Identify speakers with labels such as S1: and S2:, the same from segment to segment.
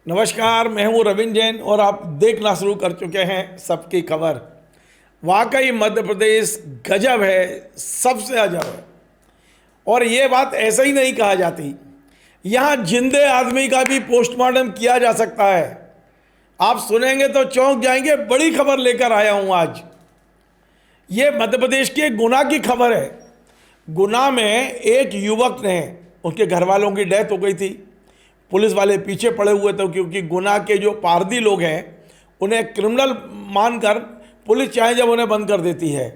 S1: नमस्कार, मैं हूँ रविंद्र जैन और आप देखना शुरू कर चुके हैं सबकी खबर। वाकई मध्य प्रदेश गजब है, सबसे अजब है। और ये बात ऐसे ही नहीं कहा जाती, यहाँ जिंदे आदमी का भी पोस्टमार्टम किया जा सकता है। आप सुनेंगे तो चौंक जाएंगे। बड़ी खबर लेकर आया हूँ आज। ये मध्य प्रदेश के गुना की खबर है। गुना में एक युवक ने, उनके घर वालों की डेथ हो गई थी। पुलिस वाले पीछे पड़े हुए थे क्योंकि गुना के जो पारदी लोग हैं उन्हें क्रिमिनल मानकर पुलिस चाहे जब उन्हें बंद कर देती है।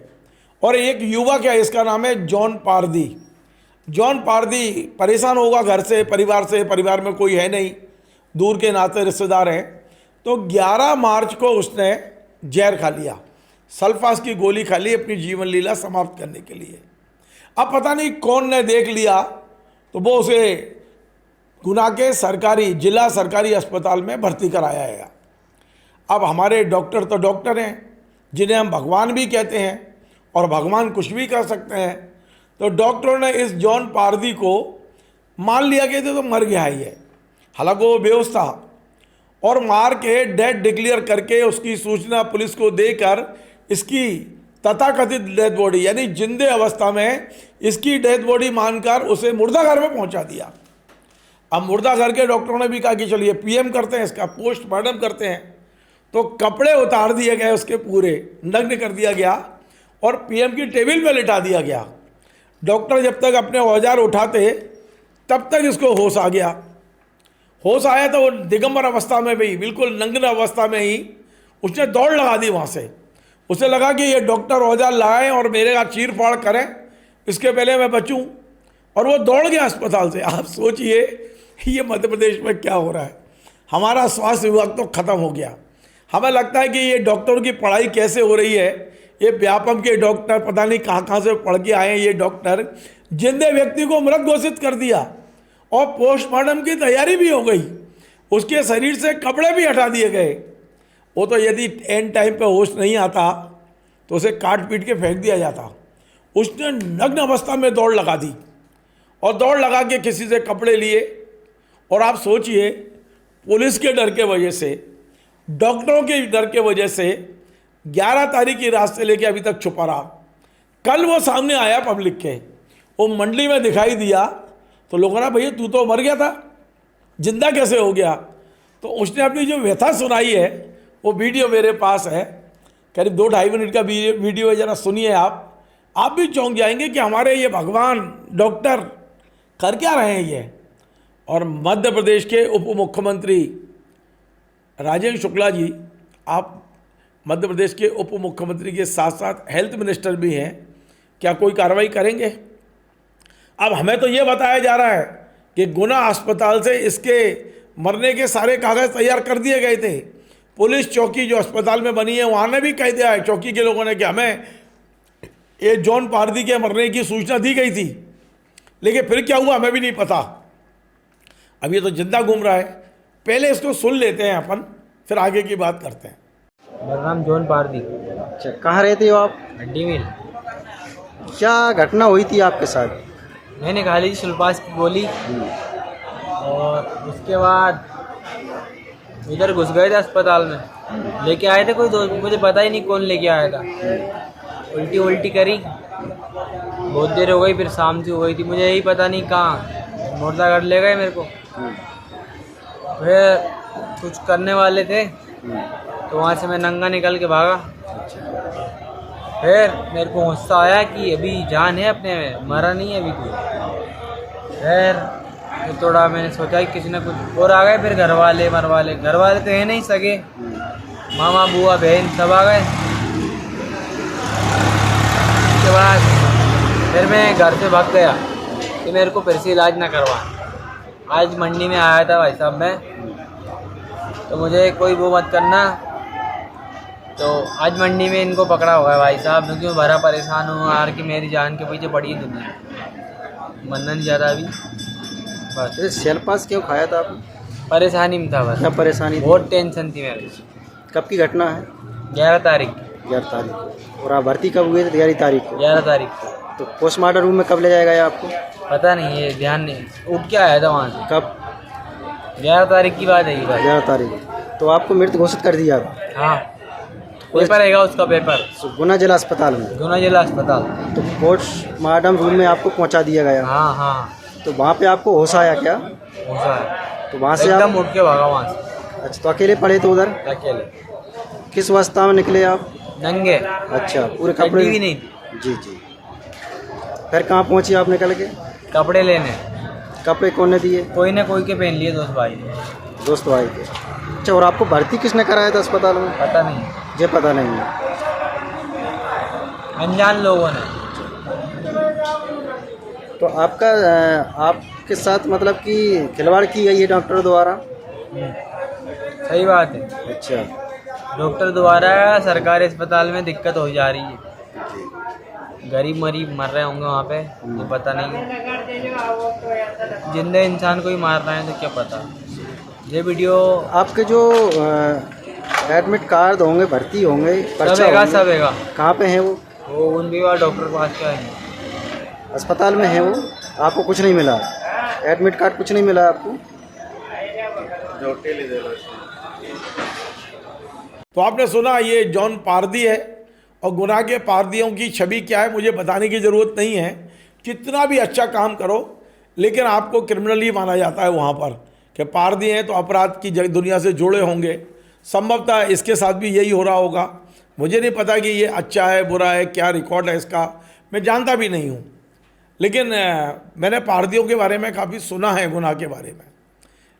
S1: और एक युवक है, इसका नाम है जॉन पारदी। जॉन पारदी परेशान होगा घर से, परिवार से। परिवार में कोई है नहीं, दूर के नाते रिश्तेदार हैं। तो 11 मार्च को उसने जहर खा लिया, सल्फास की गोली खा ली अपनी जीवन लीला समाप्त करने के लिए। अब पता नहीं कौन ने देख लिया तो वो उसे गुना के जिला सरकारी अस्पताल में भर्ती कराया है। अब हमारे डॉक्टर तो डॉक्टर हैं, जिन्हें हम भगवान भी कहते हैं, और भगवान कुछ भी कर सकते हैं। तो डॉक्टरों ने इस जॉन पारदी को मान लिया कि तो मर गया ही है। हालांकि वो बेहोश था, और मार के डेथ डिक्लेयर करके उसकी सूचना पुलिस को देकर इसकी तथाकथित डेथ बॉडी, यानी जिंदे अवस्था में इसकी डेथ बॉडी मानकर उसे मुर्दाघर में पहुंचा दिया। अब मुर्दाघर के डॉक्टरों ने भी कहा कि चलिए पीएम करते हैं, इसका पोस्टमार्टम करते हैं। तो कपड़े उतार दिए गए, उसके पूरे नग्न कर दिया गया और पीएम की टेबल पे लिटा दिया गया। डॉक्टर जब तक अपने औजार उठाते तब तक इसको होश आ गया। होश आया तो वो दिगंबर अवस्था में भी, बिल्कुल नग्न अवस्था में ही उसने दौड़ लगा दी वहाँ से। उसे लगा कि ये डॉक्टर औजार लाएं और मेरे का चीर फाड़ करें, इसके पहले मैं बचूं। और वो दौड़ गया अस्पताल से। आप सोचिए ये मध्य प्रदेश में क्या हो रहा है। हमारा स्वास्थ्य विभाग तो खत्म हो गया। हमें लगता है कि ये डॉक्टरों की पढ़ाई कैसे हो रही है। ये व्यापम के डॉक्टर पता नहीं कहाँ कहाँ से पढ़ के आए हैं। ये डॉक्टर जिंदे व्यक्ति को मृत घोषित कर दिया और पोस्टमार्टम की तैयारी भी हो गई। उसके शरीर से कपड़े भी हटा दिए गए। वो तो यदि एंड टाइम पे होश नहीं आता तो उसे काट पीट के फेंक दिया जाता। उसने नग्न अवस्था में दौड़ लगा दी, और दौड़ लगा के किसी से कपड़े लिए। और आप सोचिए, पुलिस के डर के वजह से, डॉक्टरों के डर के वजह से 11 तारीख की रात से लेके अभी तक छुपा रहा। कल वो सामने आया पब्लिक के, वो मंडली में दिखाई दिया। तो लोगों ने, भैया तू तो मर गया था, जिंदा कैसे हो गया? तो उसने अपनी जो व्यथा सुनाई है, वो वीडियो मेरे पास है, करीब 2-2.5 मिनट का वीडियो है। ज़रा सुनिए, आप भी चौंक जाएंगे कि हमारे ये भगवान डॉक्टर कर क्या रहे हैं ये। और मध्य प्रदेश के उप मुख्यमंत्री राजेंद्र शुक्ला जी, आप मध्य प्रदेश के उप मुख्यमंत्री के साथ साथ हेल्थ मिनिस्टर भी हैं, क्या कोई कार्रवाई करेंगे? अब हमें तो ये बताया जा रहा है कि गुना अस्पताल से इसके मरने के सारे कागज़ तैयार कर दिए गए थे। पुलिस चौकी जो अस्पताल में बनी है, वहाँ ने भी कह दिया है चौकी के लोगों ने कि हमें ये जॉन पारदी के मरने की सूचना दी गई थी, लेकिन फिर क्या हुआ हमें भी नहीं पता। अब ये तो जिंदा घूम रहा है। पहले इसको सुन लेते हैं अपन, फिर आगे की बात करते हैं।
S2: मेरा नाम जॉन पारदी।
S3: अच्छा, कहाँ रहते हो आप?
S2: हड्डी मिल।
S3: क्या घटना हुई थी आपके साथ?
S2: मैंने खा ली थी सल्फास की गोली, और उसके बाद इधर घुस गए थे अस्पताल में। लेके आए थे कोई दोस्त, मुझे पता ही नहीं कौन लेके आया था। उल्टी करी, बहुत देर हो गई, फिर शाम से हो गई थी, मुझे यही पता नहीं कहाँ मुर्दाघर ले गए मेरे को। फिर कुछ करने वाले थे तो वहाँ से मैं नंगा निकल के भागा। फिर मेरे को गुस्सा आया कि अभी जान है अपने में, मरा नहीं है अभी कोई। फिर थोड़ा मैंने सोचा कि किसी ने कुछ और आ गए। फिर घर वाले तो है नहीं सके, मामा बुआ बहन सब आ गए। उसके बाद फिर मैं घर से भाग गया कि मेरे को फिर से इलाज ना करवा। आज मंडी में आया था भाई साहब मैं, तो मुझे कोई वो मत करना। तो आज मंडी में इनको पकड़ा हुआ है भाई साहब, क्योंकि मैं भरा परेशान हूँ यार कि मेरी जान के पीछे पड़ी है दुनिया, मरना नहीं चाहता अभी बस।
S3: सल्फास क्यों खाया था आपने?
S2: परेशानी में था बस।
S3: क्या परेशानी थी?
S2: बहुत टेंशन थी मेरे।
S3: कब की घटना है?
S2: 11 तारीख।
S3: 11 तारीख। और आप भर्ती कब हुए थे? 11 तारीख को।
S2: 11 तारीख को।
S3: तो पोस्टमार्टम रूम में कब ले जाएगा ये आपको?
S2: पता नहीं, ये ध्यान नहीं, उठ के आया था वहाँ से।
S3: कब?
S2: 11 तारीख की बात है ये भाई।
S3: 11 तारीख, तो आपको मृत घोषित कर दिया।
S2: हाँ, पेपर रहेगा उसका, पेपर
S3: गुना जिला अस्पताल में,
S2: गुना जिला अस्पताल।
S3: तो पोस्टमार्टम रूम में आपको पहुंचा दिया गया।
S2: हाँ हाँ,
S3: तो वहाँ पे आपको होश आया क्या?
S2: ऐसा है।
S3: तो वहाँ से
S2: एकदम
S3: आप,
S2: उठ के भागा वहाँ से
S3: अच्छा, तो अकेले पड़े तो उधर
S2: अकेले,
S3: किस अवस्था में निकले आप?
S2: नंगे,
S3: अच्छा, पूरे
S2: चड्डी
S3: कपड़े?
S2: भी नहीं,
S3: जी जी। फिर कहाँ पहुँचे आप निकल के?
S2: कपड़े लेने
S3: कपड़े कौन ने दिए?
S2: कोई ने कोई के पहन लिए दोस्त भाई ने।
S3: दोस्त भाई के। अच्छा, और आपको भर्ती किसने कराया था अस्पताल में?
S2: पता नहीं,
S3: ये पता नहीं है।
S2: अनजान लोगों ने।
S3: तो आपका आपके साथ मतलब कि खिलवाड़ की गई है डॉक्टर द्वारा?
S2: सही बात है,
S3: अच्छा,
S2: डॉक्टर द्वारा सरकारी अस्पताल में दिक्कत हो जा रही है। गरीब मरीब मर रहे होंगे वहाँ पे, ये पता नहीं। जिंदे इंसान को ही मार रहे हैं तो क्या पता। ये वीडियो
S3: आपके जो एडमिट कार्ड होंगे, भर्ती होंगे, पर्चा होंगे,
S2: सब हैगा।
S3: कहाँ पे हैं वो?
S2: उनके बाद डॉक्टर के पास क्या है,
S3: अस्पताल में है वो? आपको कुछ नहीं मिला? एडमिट कार्ड कुछ नहीं मिला आपको?
S1: तो आपने सुना, ये जॉन पारदी है, और गुनाह के पारदियों की छवि क्या है मुझे बताने की ज़रूरत नहीं है। कितना भी अच्छा काम करो, लेकिन आपको क्रिमिनल ही माना जाता है वहाँ पर, कि पारदी हैं तो अपराध की दुनिया से जुड़े होंगे। संभवतः इसके साथ भी यही हो रहा होगा। मुझे नहीं पता कि ये अच्छा है बुरा है, क्या रिकॉर्ड है इसका, मैं जानता भी नहीं हूँ। लेकिन मैंने पारदियों के बारे में काफ़ी सुना है, गुनाह के बारे में।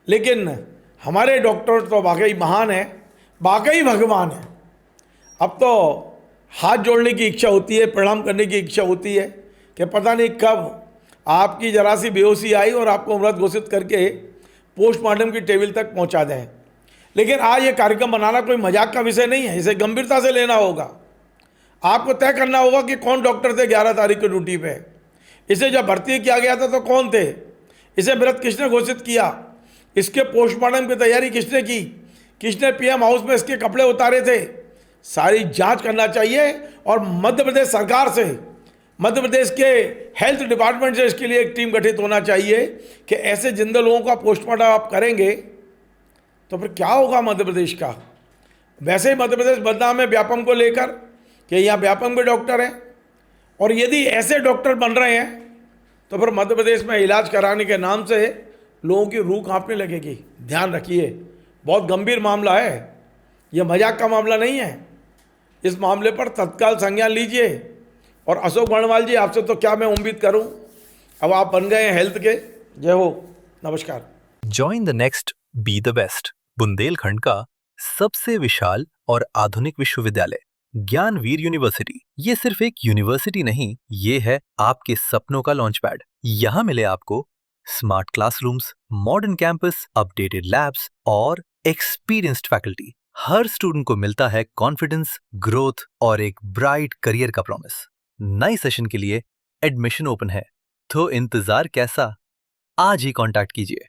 S1: लेकिन हमारे डॉक्टर तो वाकई महान है, वाकई भगवान है। अब तो हाथ जोड़ने की इच्छा होती है, प्रणाम करने की इच्छा होती है कि पता नहीं कब आपकी जरा सी बेहोशी आई और आपको मृत घोषित करके पोस्टमार्टम की टेबल तक पहुंचा दें। लेकिन आज ये कार्यक्रम बनाना कोई मजाक का विषय नहीं है, इसे गंभीरता से लेना होगा। आपको तय करना होगा कि कौन डॉक्टर थे 11 तारीख को ड्यूटी पे। इसे जब भर्ती किया गया था तो कौन थे? इसे मृत किसने घोषित किया? इसके पोस्टमार्टम की तैयारी किसने की? किसने पीएम हाउस में इसके कपड़े उतारे थे? सारी जांच करना चाहिए, और मध्य प्रदेश सरकार से, मध्य प्रदेश के हेल्थ डिपार्टमेंट से इसके लिए एक टीम गठित होना चाहिए कि ऐसे जिंदा लोगों का पोस्टमार्टम आप करेंगे तो फिर क्या होगा मध्य प्रदेश का। वैसे ही मध्य प्रदेश बदनाम है व्यापम को लेकर कि यहाँ व्यापम के डॉक्टर हैं, और यदि ऐसे डॉक्टर बन रहे हैं तो फिर मध्य प्रदेश में इलाज कराने के नाम से लोगों की रूह कांपने लगेगी। ध्यान रखिए, बहुत गंभीर मामला है, यह मजाक का मामला नहीं है। इस मामले पर तत्काल संज्ञान लीजिए। और अशोक बर्णवाल जी, आपसे तो क्या मैं उम्मीद करूं, अब आप बन गए हैं हेल्थ के। जय हो, नमस्कार।
S4: Join the next be the best, Bundelkhand का सबसे विशाल और आधुनिक विश्वविद्यालय ज्ञानवीर यूनिवर्सिटी। ये सिर्फ एक यूनिवर्सिटी नहीं, ये है आपके सपनों का लॉन्च पैड। यहाँ मिले आपको smart classrooms, modern campus, updated labs और एक्सपीरियंस्ड फैकल्टी। हर स्टूडेंट को मिलता है कॉन्फिडेंस, ग्रोथ और एक ब्राइट करियर का प्रॉमिस। नए सेशन के लिए एडमिशन ओपन है, तो इंतजार कैसा? आज ही कांटेक्ट कीजिए।